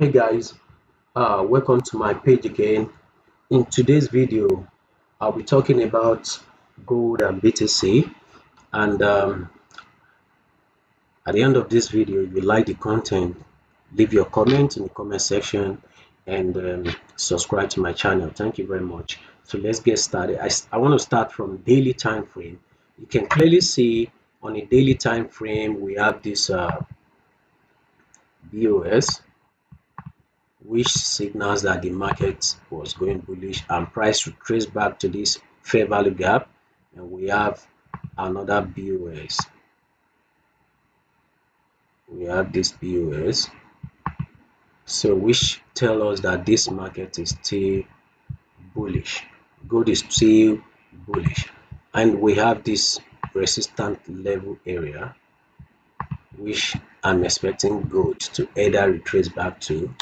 Hey guys, welcome to my page again. In today's video, I'll be talking about gold and BTC. And at the end of this video, if you like the content, leave your comment in the comment section and subscribe to my channel. Thank you very much. So let's get started. I want to start from daily time frame. You can clearly see on a daily time frame we have this BOS, which signals that the market was going bullish and price retraced back to this fair value gap, and we have another BOS. We have this BOS, so which tell us that this market is still bullish. Gold is still bullish, and we have this resistant level area, which I'm expecting gold to either retrace back to.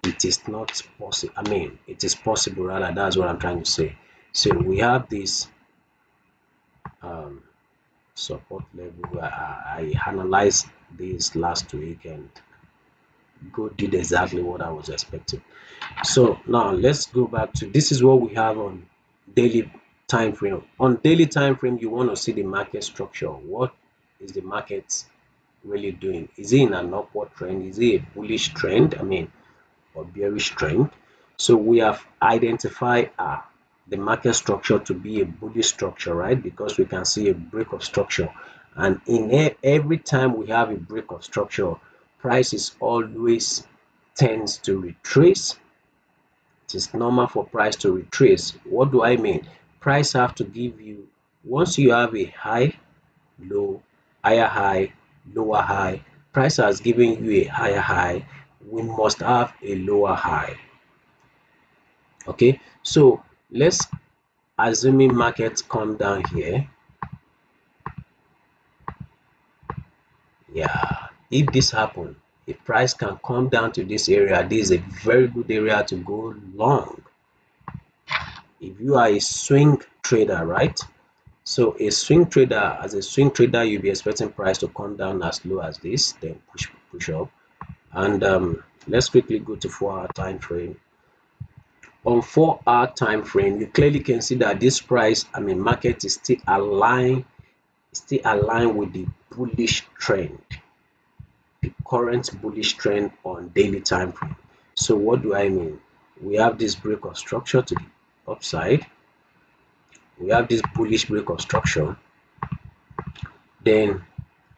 It is not possible. I mean, it is possible, rather. That's what I'm trying to say. So we have this um, support level. I analyzed this last week, and gold did exactly what I was expecting. So now let's go back to this. Is what we have on daily time frame. On daily time frame, you want to see the market structure. What is the market really doing? Is it in an upward trend? Is it a bullish trend? I mean, or bearish trend. So we have identified the market structure to be a bullish structure, right? Because we can see a break of structure, and every time we have a break of structure, prices always tends to retrace. It is normal for price to retrace. What do I mean? Price have to give you, once you have a high, low, higher high, lower high, price has given you a higher high, we must have a lower high. Okay, so let's assuming markets come down here. Yeah, if this happen, if price can come down to this area, this is a very good area to go long. If you are a swing trader, right? So a swing trader, as a swing trader, you'll be expecting price to come down as low as this, then push up. And let's quickly go to 4-hour time frame. On 4-hour time frame, you clearly can see that this price, I mean, market is still aligned with the bullish trend, the current bullish trend on daily time frame. So what do I mean? We have this break of structure to the upside. We have this bullish break of structure. Then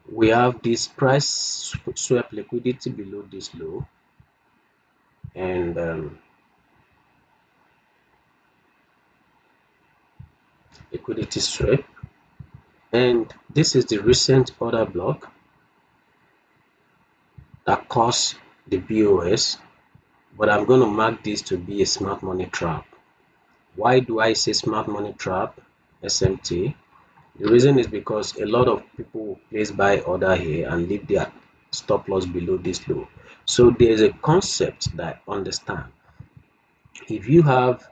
we have this price swap liquidity below this low, and liquidity swap, and this is the recent order block that caused the BOS, but I'm going to mark this to be a smart money trap. Why do I say smart money trap, SMT? The reason is because a lot of people place buy order here and leave their stop loss below this low. So there's a concept that I understand. If you have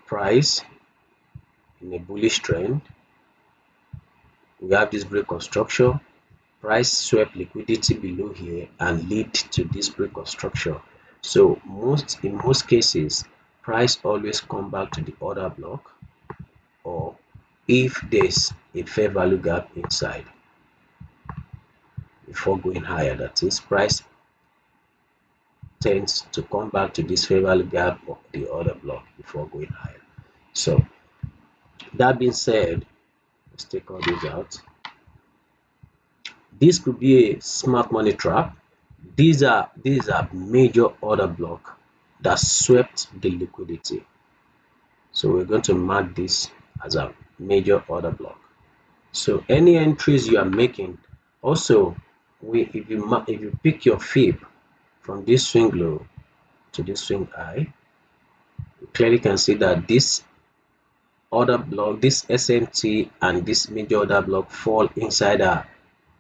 price in a bullish trend, we have this break of structure, price swap liquidity below here and lead to this break of structure. So in most cases, price always come back to the order block, or if there's a fair value gap inside before going higher, that is, price tends to come back to this fair value gap of the order block before going higher. So that being said, let's take all these out. This could be a smart money trap. These are major order block that swept the liquidity. So we're going to mark this as a major order block. So any entries you are making, also if you pick your fib from this swing low to this swing high, you clearly can see that this order block, this SMT and this major order block fall inside a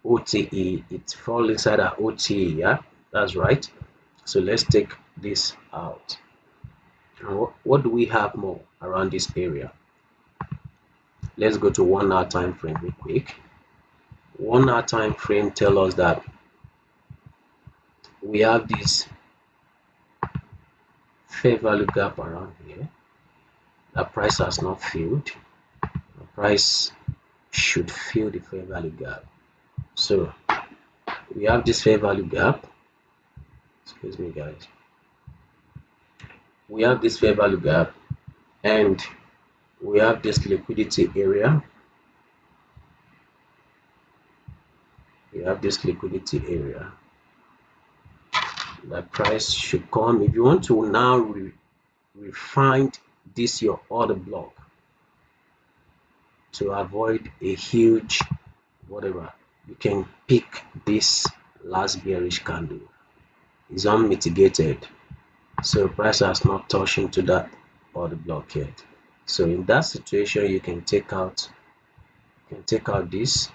OTE. It fall inside a OTE. Yeah, that's right. So let's take this out. What do we have more around this area? Let's go to 1-hour time frame real quick. 1-hour time frame tell us that we have this fair value gap around here. The price has not filled. The price should fill the fair value gap. So we have this fair value gap. Excuse me, guys. We have this fair value gap, and we have this liquidity area. We have this liquidity area. The price should come. If you want to now refine this your order block to avoid a huge whatever, you can pick this last bearish candle. It's unmitigated, so price has not touched into that order block yet. So in that situation, you can take out this,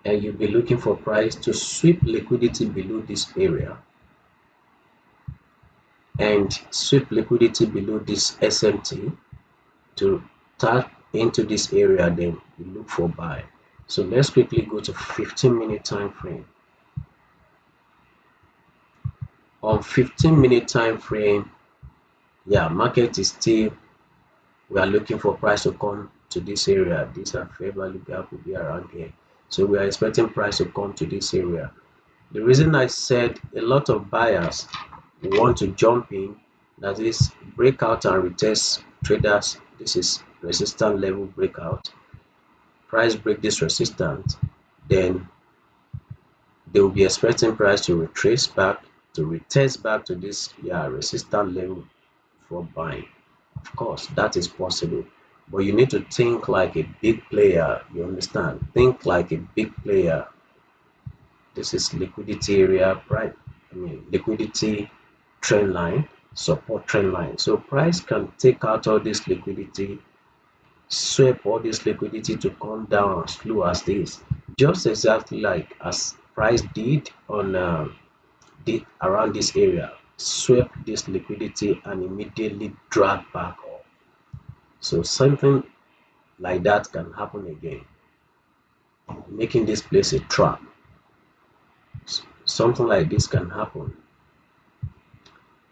and you'll be looking for price to sweep liquidity below this area and sweep liquidity below this SMT to tap into this area. Then you look for buy. So let's quickly go to 15-minute time frame. On 15-minute time frame, yeah, market is still, we are looking for price to come to this area. This fair value gap will be around here, so we are expecting price to come to this area. The reason I said a lot of buyers want to jump in, that is breakout and retest traders, this is resistance level breakout, price break this resistance, then they will be expecting price to retrace back, to retest back to this resistance level for buying. Of course, that is possible, but you need to think like a big player. You understand? Think like a big player. This is liquidity area, right? Liquidity trend line, support trend line. So price can take out all this liquidity, sweep all this liquidity to come down as low as this, just exactly like as price did on around this area, swept this liquidity and immediately drag back up. So something like that can happen again, making this place a trap. Something like this can happen.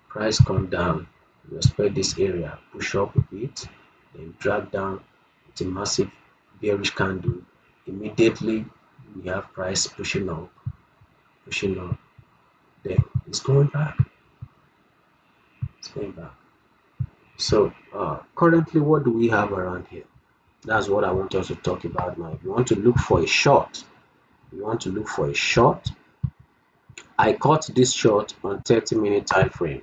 Price come down, respect this area, push up a bit, then drag down with a massive bearish candle. Immediately we have price pushing up, then it's going back. It's going back. So currently, what do we have around here? That's what I want us to talk about now. If you want to look for a short, I caught this short on 30-minute time frame.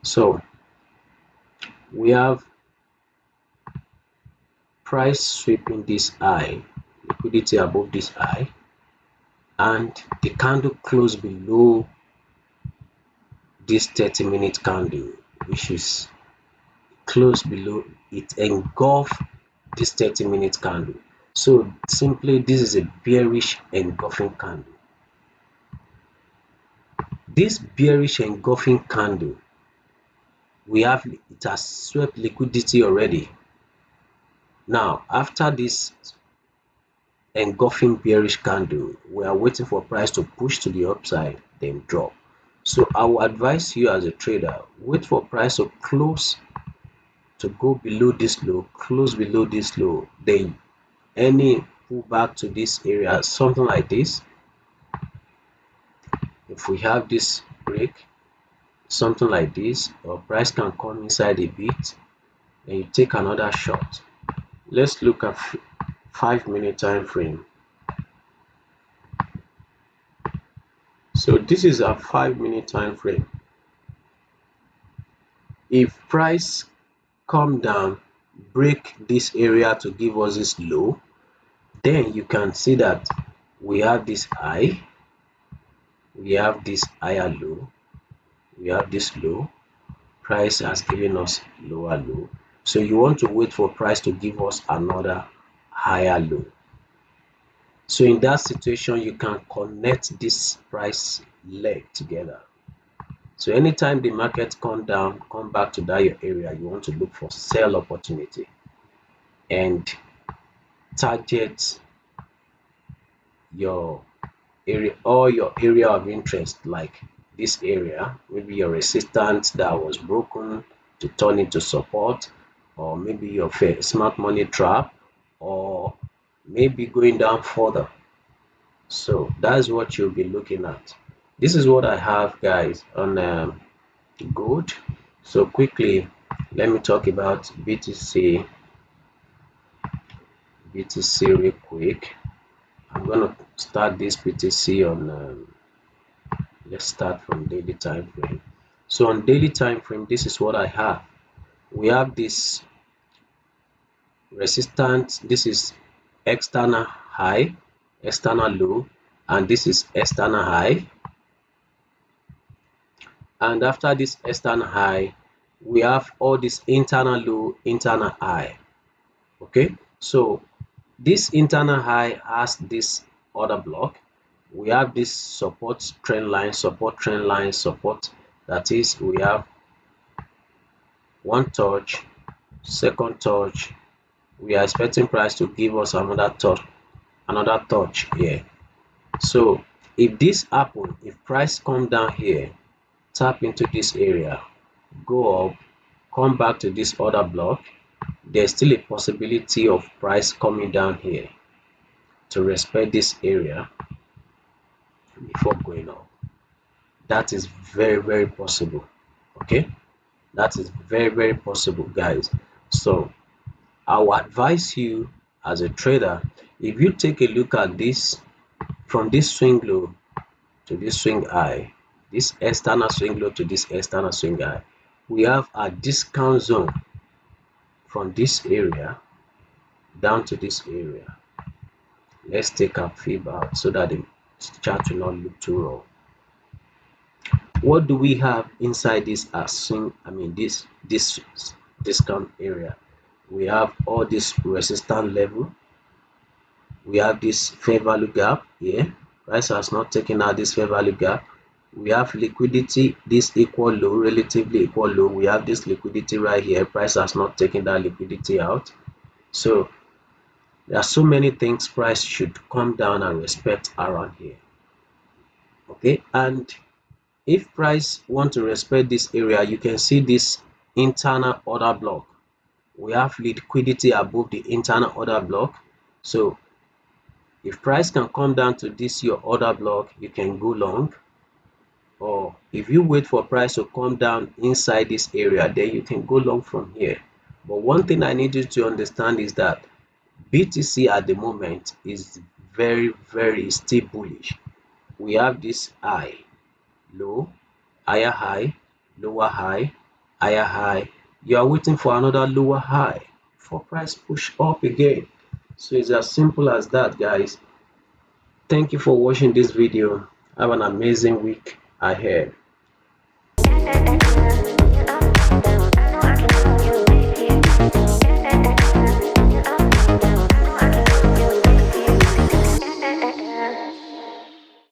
So we have price sweeping this high, liquidity above this high, and the candle closed below this 30-minute candle, which is close below it, engulf this 30-minute candle. So simply, this is a bearish engulfing candle. This bearish engulfing candle, it has swept liquidity already. Now after this engulfing bearish candle, we are waiting for price to push to the upside, then drop. So I will advise you as a trader, wait for price to close, to go below this low, close below this low, then any pullback to this area, something like this. If we have this break, something like this, or price can come inside a bit, then you take another shot. Let's look at 5-minute time frame. So this is a 5-minute time frame. If price come down, break this area to give us this low, then you can see that we have this high, we have this higher low, we have this low. Price has given us lower low, so you want to wait for price to give us another higher low. So in that situation, you can connect this price leg together. So anytime the market come down, come back to that your area, you want to look for sell opportunity, and target your area or your area of interest, like this area, maybe your resistance that was broken to turn into support, or maybe your smart money trap, or maybe going down further. So that's what you'll be looking at. This is what I have, guys, on gold. So quickly, let me talk about BTC real quick. I'm gonna start this BTC on let's start from daily time frame. So on daily time frame, this is what I have. We have this resistance, this is external high, external low, and this is external high. And after this external high, we have all this internal low, internal high. Okay, so this internal high has this other block. We have this support trend line, support trend line, support. That is, we have one touch, second touch. We are expecting price to give us another touch here. So if this happen, if price come down here, tap into this area, go up, come back to this other block, there's still a possibility of price coming down here to respect this area before going up. That is very possible. Okay, that is very possible, guys. So I will advise you as a trader, if you take a look at this from this swing low to this swing high, this external swing low to this external swing high, we have a discount zone from this area down to this area. Let's take a fib out so that the chart will not look too raw. What do we have inside this swing? I mean this discount area. We have all this resistance level. We have this fair value gap here. Price has not taken out this fair value gap. We have liquidity, this equal low, relatively equal low. We have this liquidity right here. Price has not taken that liquidity out. So there are so many things price should come down and respect around here. Okay, and if price want to respect this area, you can see this internal order block. We have liquidity above the internal order block. So if price can come down to this your order block, you can go long. Or if you wait for price to come down inside this area, then you can go long from here. But one thing I need you to understand is that BTC at the moment is very still bullish. We have this high, low, higher high, lower high, higher high. You are waiting for another lower high for price push up again. So it's as simple as that, guys. Thank you for watching this video. Have an amazing week ahead.